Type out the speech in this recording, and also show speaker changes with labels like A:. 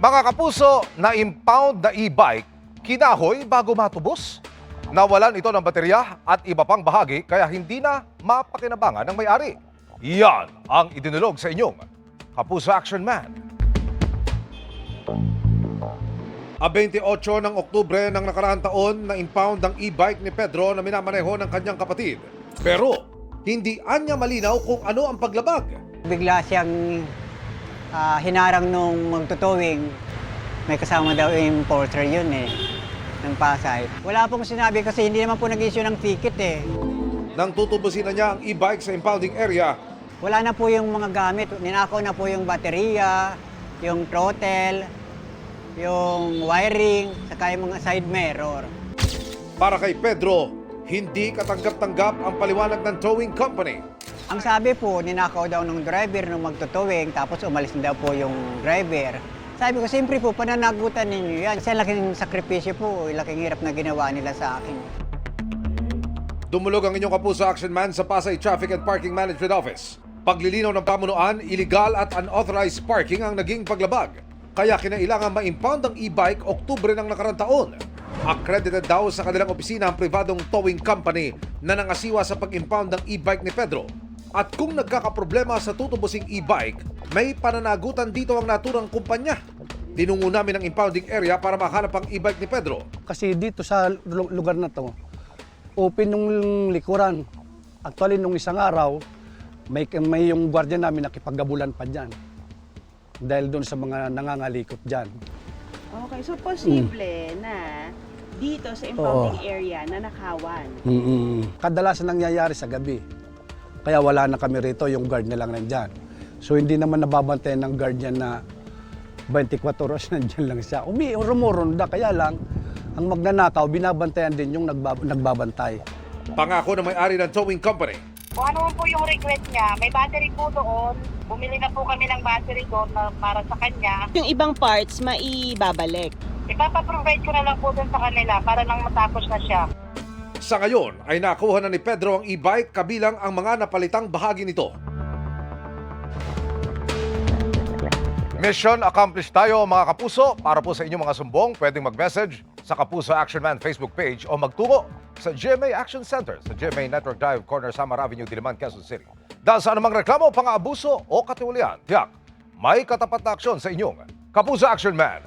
A: Mga kapuso, na-impound na e-bike, kinahoy bago matubos. Nawalan ito ng baterya at iba pang bahagi kaya hindi na mapakinabangan ng may-ari. Yan ang idinulog sa inyong Kapuso Action Man. A 28 ng Oktubre ng nakaraang taon na impound ang e-bike ni Pedro na minamaneho ng kanyang kapatid. Pero hindi anya malinaw kung ano ang paglabag.
B: Bigla siyang hinarang nung magtutowing. May kasama daw yung porter yun ng Pasay. Wala pong sinabi kasi hindi naman po nag-issue ng ticket
A: Nang tutubusin na niya ang e-bike sa impounding area,
B: Wala na po yung mga gamit. Ninakaw na po yung baterya, yung throttle, yung wiring, saka yung mga side mirror.
A: para kay Pedro, hindi katanggap-tanggap ang paliwanag ng towing company.
B: Ang sabi po, ninakaw daw ng driver nung magtutowing, tapos umalis na daw po yung driver. Sabi ko, siyempre po, pananagutan ninyo yan. Kasi laking sakripisyo po, laking hirap na ginawa nila sa akin.
A: Dumulog ang inyong Kapuso Action Man sa Pasay Traffic and Parking Management Office. Paglilinaw ng pamunuan, illegal at unauthorized parking ang naging paglabag. Kaya kinailangan ma-impound ang e-bike Oktubre ng nakarang taon. Accredited daw sa kanilang opisina ang pribadong towing company na nangasiwa sa pag-impound ng e-bike ni Pedro. At kung nagkakaproblema sa tutubosing e-bike, may pananagutan dito ang naturang kumpanya. Tinungo namin ang impounding area para mahanap ang e-bike ni Pedro.
C: Kasi dito sa lugar na to, open yung likuran. Actually, nung isang araw, may yung gwardiya namin nakipaggabulan pa dyan. Dahil doon sa mga nangangalikot dyan.
D: Okay, so posible na dito sa impounding area na nakawan.
C: Kadalasan nangyayari sa gabi. Kaya wala na kami rito, yung guard na lang nandyan. So hindi naman nababantayan ng guard yan na 24 oras nandyan lang siya. Rumuronda, kaya lang, ang magnanakaw, binabantayan din yung nagbabantay.
A: Pangako ng may-ari ng towing company.
E: Kung ano man po yung request niya, may battery po doon. Bumili na po kami ng battery doon para sa kanya.
D: Yung ibang parts, maibabalik.
E: Ipapaprovide ko na lang po doon sa kanila para nang matapos na siya.
A: Sa ngayon ay nakuha na ni Pedro ang e-bike kabilang ang mga napalitang bahagi nito. Mission accomplished tayo mga kapuso. Para po sa inyong mga sumbong, pwedeng mag-message sa Kapuso Action Man Facebook page o magtungo sa GMA Action Center sa GMA Network Drive, Corner Samar Avenue, Diliman, Quezon City. Dahil sa anumang reklamo, pang-aabuso o katiwalian, tiyak, may katapat na aksyon sa inyong Kapuso Action Man.